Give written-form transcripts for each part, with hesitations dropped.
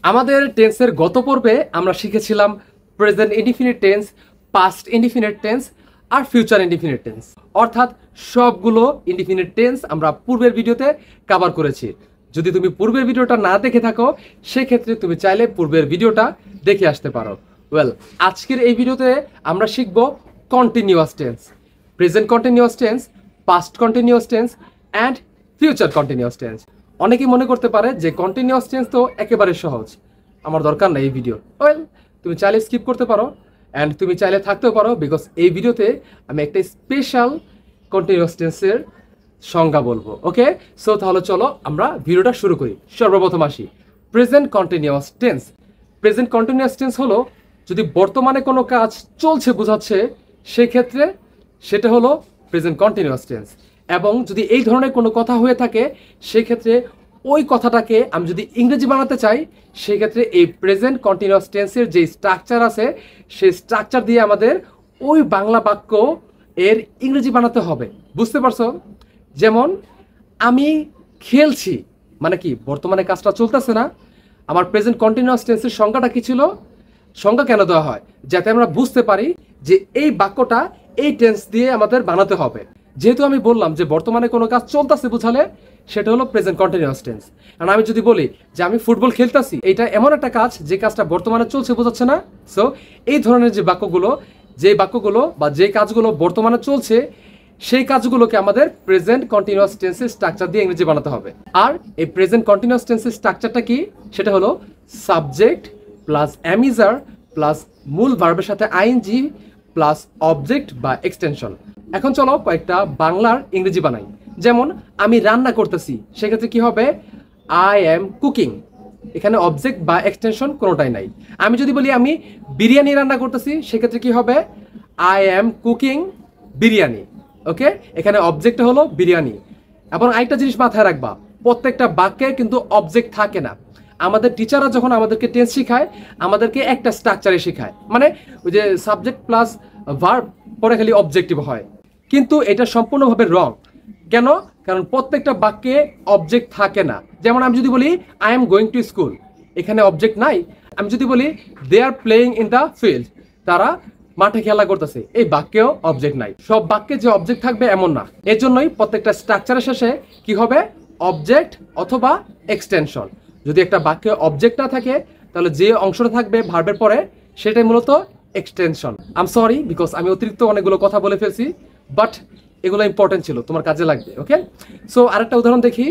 আমাদের টেন্সের গত পর্বে আমরা শিখেছিলাম present indefinite tense, past indefinite tense আর ফিউচার ইনডিফিনিট টেন্স, অর্থাৎ সবগুলো ইনডিফিনিট টেন্স আমরা পূর্বের ভিডিওতে কভার করেছি। যদি তুমি পূর্বের ভিডিওটা না দেখে থাকো সেক্ষেত্রে তুমি চাইলে পূর্বের ভিডিওটা দেখে আসতে পারো। ওয়েল, আজকের এই ভিডিওতে আমরা শিখব continuous tense, present continuous tense, past continuous tense and future continuous tense. অনেকেই মনে করতে পারে যে কন্টিনিউয়াস টেন্স তো একেবারে সহজ, আমার দরকার নেই এই ভিডিও। ওয়েল, তুমি চাইলে স্কিপ করতে পারো অ্যান্ড তুমি চাইলে থাকতেও পারো, বিকজ এই ভিডিওতে আমি একটা স্পেশাল কন্টিনিউয়াস টেন্সের সংজ্ঞা বলবো। ওকে, সো তাহলে চলো আমরা ভিডিওটা শুরু করি। সর্বপ্রথম আসি present continuous tense. Present continuous tense হলো যদি বর্তমানে কোনো কাজ চলছে বোঝাচ্ছে সেক্ষেত্রে সেটা হলো প্রেজেন্ট কন্টিনিউয়াস টেন্স। এবং যদি এই ধরনের কোনো কথা হয়ে থাকে সেক্ষেত্রে ওই কথাটাকে আমি যদি ইংরেজি বানাতে চাই সেক্ষেত্রে এই প্রেজেন্ট কন্টিনিউয়াস টেন্সের যে স্ট্রাকচার আছে সেই স্ট্রাকচার দিয়ে আমাদের ওই বাংলা বাক্য এর ইংরেজি বানাতে হবে। বুঝতে পারছো? যেমন আমি খেলছি মানে কি, বর্তমানে কাজটা চলতেছে না। আমার প্রেজেন্ট কন্টিনিউয়াস টেন্সের সংজ্ঞাটা কি ছিল? সংজ্ঞা কেন দেওয়া হয়? যাতে আমরা বুঝতে পারি যে এই বাক্যটা এই টেন্স দিয়ে আমাদের বানাতে হবে। যেহেতু আমি বললাম যে বর্তমানে কোনো কাজ চলতেছে বোঝালে সেটা হলো প্রেজেন্ট কন্টিনিউয়াস টেন্স। আর আমি যদি বলি যে আমি ফুটবল খেলতেছি, এটা এমন একটা কাজ যে কাজটা বর্তমানে চলছে বোঝাচ্ছে না। সো এই ধরনের যে বাক্যগুলো বা যে কাজগুলো বর্তমানে চলছে সেই কাজগুলোকে আমাদের প্রেজেন্ট কন্টিনিউয়াস টেন্সের স্ট্রাকচার দিয়ে ইংরেজি বানাতে হবে। আর এই প্রেজেন্ট কন্টিনিউয়াস টেন্সের স্ট্রাকচারটা কি? সেটা হলো সাবজেক্ট প্লাস অ্যামিজার প্লাস মূল ভার্বের সাথে আইএনজি প্লাস অবজেক্ট বা এক্সটেনশন। এখন চলো কয়েকটা বাংলার ইংরেজি বানাই। যেমন আমি রান্না করতেছি, সেক্ষেত্রে কি হবে? I am cooking. এখানে অবজেক্ট বা এক্সটেনশন কোনোটাই নাই। আমি যদি বলি আমি বিরিয়ানি রান্না করতেছি সেক্ষেত্রে কি হবে? I am cooking biryani. Okay, এখানে অবজেক্ট হলো বিরিয়ানি। এবং আরেকটা জিনিস মাথায় রাখবা, প্রত্যেকটা বাক্যে কিন্তু অবজেক্ট থাকে না। আমাদের টিচাররা যখন আমাদেরকে টেন্স শেখায় আমাদেরকে একটা স্ট্রাকচারে শেখায়, মানে ওই যে সাবজেক্ট প্লাস ভার্ব পরে খালি অবজেক্টিভ হয়, কিন্তু এটা সম্পূর্ণভাবে রং। কেন? কারণ প্রত্যেকটা বাক্যে অবজেক্ট থাকে না। যেমন আমি যদি বলি I am going to school, এখানে অবজেক্ট নাই। আমি যদি বলি they are playing in the field, তারা মাঠে খেলা করতেছে, এই বাক্যেও অবজেক্ট নাই। সব বাক্যে যে অবজেক্ট থাকবে এমন না। এর জন্যই প্রত্যেকটা স্ট্রাকচারের শেষে কি হবে? অবজেক্ট অথবা এক্সটেনশন। যদি একটা বাক্যে অবজেক্ট না থাকে তাহলে যে অংশটা থাকবে ভার্বের পরে সেটাই মূলত extension. I am sorry because আমি অতিরিক্ত অনেকগুলো কথা বলে ফেলছি, বাট এগুলো ইম্পর্টেন্ট ছিল, তোমার কাজে লাগবে। ওকে, সো আরেকটা উদাহরণ দেখি।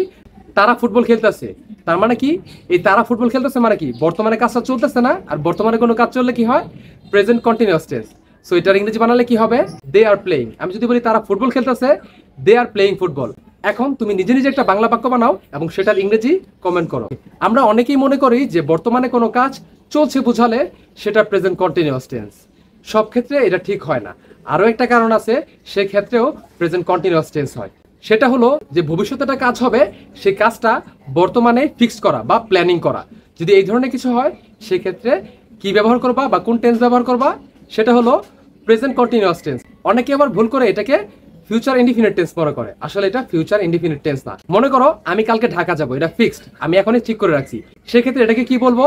তারা ফুটবল খেলতেছে, তার মানে কি? এই তারা ফুটবল খেলতেছে মানে কি? বর্তমানে কাজটা চলতেছে না, আর বর্তমানে কোনো কাজ চললে কি হয়? Present continuous tense. সো এটার ইংরেজি বানালে কি হবে? দে আর প্লেয়িং। আমি যদি বলি তারা ফুটবল খেলতেছে, দে আর প্লেয়িং ফুটবল। এখন তুমি নিজে নিজে একটা বাংলা বাক্য বানাও এবং সেটার ইংরেজি কমেন্ট করো। আমরা অনেকেই মনে করি যে বর্তমানে কোনো কাজ চলছে বোঝালে সেটা প্রেজেন্ট কন্টিনিউয়াস টেন্স। সব ক্ষেত্রে এটা ঠিক হয় না। আরও একটা কারণ আছে, সেক্ষেত্রেও প্রেজেন্ট কন্টিনিউয়াস টেন্স হয়। সেটা হলো যে ভবিষ্যতে একটা কাজ হবে, সেই কাজটা বর্তমানে ফিক্স করা বা প্ল্যানিং করা। যদি এই ধরনের কিছু হয় সেক্ষেত্রে কি ব্যবহার করবা বা কোন টেন্স ব্যবহার করবা? সেটা হলো প্রেজেন্ট কন্টিনিউয়াস টেন্স। অনেকে আবার ভুল করে এটাকে ফিউচার ইনডিফিনিট টেন্স মনে করে। আসলে এটা ফিউচার ইনডিফিনিট টেন্স না। মনে করো আমি কালকে ঢাকা যাব, এটা ফিক্সড, আমি এখনই ঠিক করে রাখছি। সেক্ষেত্রে এটাকে কি বলবো?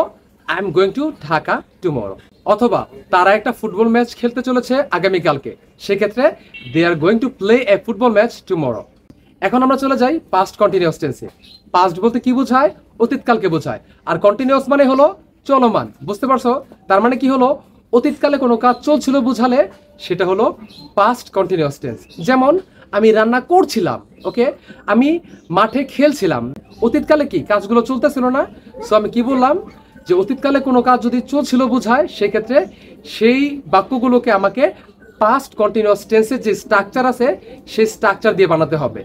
I am going to Dhaka tomorrow. অথবা তারা একটা ফুটবল ম্যাচ খেলতে চলেছে আগামীকালকে, সেক্ষেত্রে they are going to play a football match tomorrow. এখন আমরা চলে যাই পাস্ট কন্টিনিউয়াস টেন্সে। পাস্ট বলতে কি বোঝায়? অতীতকালকে বোঝায়। আর কন্টিনিউয়াস মানে হলো চলমান। বুঝতে পারছো? তার মানে কি হলো? অতীতকালে কোনো কাজ চলছিল বোঝালে সেটা হলো পাস্ট কন্টিনিউয়াস টেন্স। যেমন আমি রান্না করছিলাম, ওকে, আমি মাঠে খেলছিলাম। অতীতকালে কি কাজগুলো চলতেছিল না? সো আমি কি বললাম? যে অতীতকালে কোনো কাজ যদি চলছিল বোঝায় সেক্ষেত্রে সেই বাক্যগুলোকে আমাকে পাস্ট কন্টিনিউয়াস টেন্সের যে স্ট্রাকচার আছে সেই স্ট্রাকচার দিয়ে বানাতে হবে,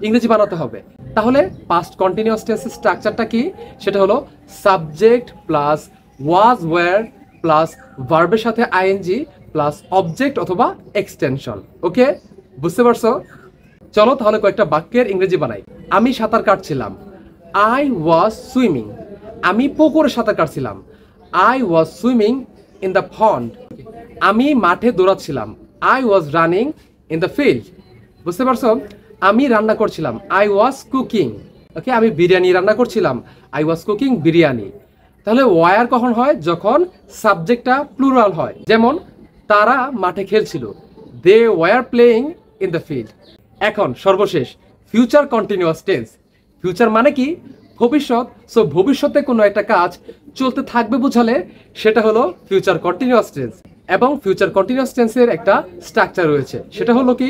ইংরেজি বানাতে হবে। তাহলে পাস্ট কন্টিনিউয়াস টেন্সের স্ট্রাকচারটা কি? সেটা হলো subject plus was wire plus ভার্বের সাথে আইএনজি প্লাস অবজেক্ট অথবা এক্সটেনশন। ওকে, বুঝতে পারছো? চলো তাহলে কয়েকটা বাক্যের ইংরেজি বানাই। আমি সাঁতার কাটছিলাম, আই ওয়াজ সুইমিং। আমি পুকুরে সাঁতার কাটছিলাম, I was swimming in the pond. আমি মাঠে দৌড়াচ্ছিলাম, I was running in the field. বুঝতে পারছো? আমি রান্না করছিলাম, আই ওয়াজ কুকিং। ওকে, আমি বিরিয়ানি রান্না করছিলাম, আই ওয়াজ কুকিং বিরিয়ানি। তাহলে ওয়ার কখন হয়? যখন সাবজেক্টটা প্লুরাল হয়। যেমন তারা মাঠে খেলছিল, they were playing in the field. এখন সর্বশেষ ফিউচার কন্টিনিউয়াস টেন্স। ফিউচার মানে কি? ভবিষ্যৎ। সো ভবিষ্যতে কোনো একটা কাজ চলতে থাকবে বোঝালে সেটা হলো ফিউচার কন্টিনিউয়াস টেন্স। এবং ফিউচার কন্টিনিউয়াস টেন্সের একটা স্ট্রাকচার রয়েছে, সেটা হলো কি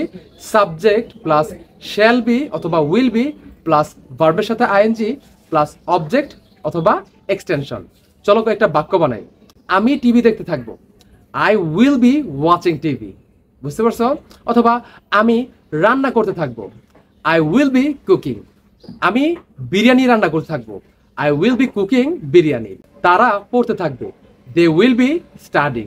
সাবজেক্ট প্লাস শ্যাল বি অথবা উইল বি প্লাস ভার্বের সাথে আইএনজি প্লাস অবজেক্ট অথবা এক্সটেনশন। চলো একটা বাক্য বানাই। আমি টিভি দেখতে থাকবো, I will be watching TV. বুঝতে পারছো? অথবা আমি রান্না করতে থাকবো, আই উইল বি কুকিং। আমি বিরিয়ানি রান্না করতে থাকবো, I will be cooking biryani. তারা পড়তে থাকবে, দে উইল বি স্টাডিং।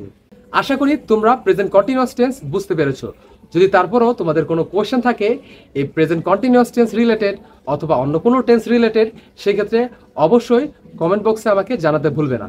আশা করি তোমরা প্রেজেন্ট কন্টিনিউয়াস টেন্স বুঝতে পেরেছো। যদি তারপরও তোমাদের কোনো কোয়েশ্চেন থাকে এই প্রেজেন্ট কন্টিনিউয়াস টেন্স রিলেটেড অথবা অন্য কোনো টেন্স রিলেটেড, সেক্ষেত্রে অবশ্যই কমেন্ট বক্সে আমাকে জানাতে ভুলবে না।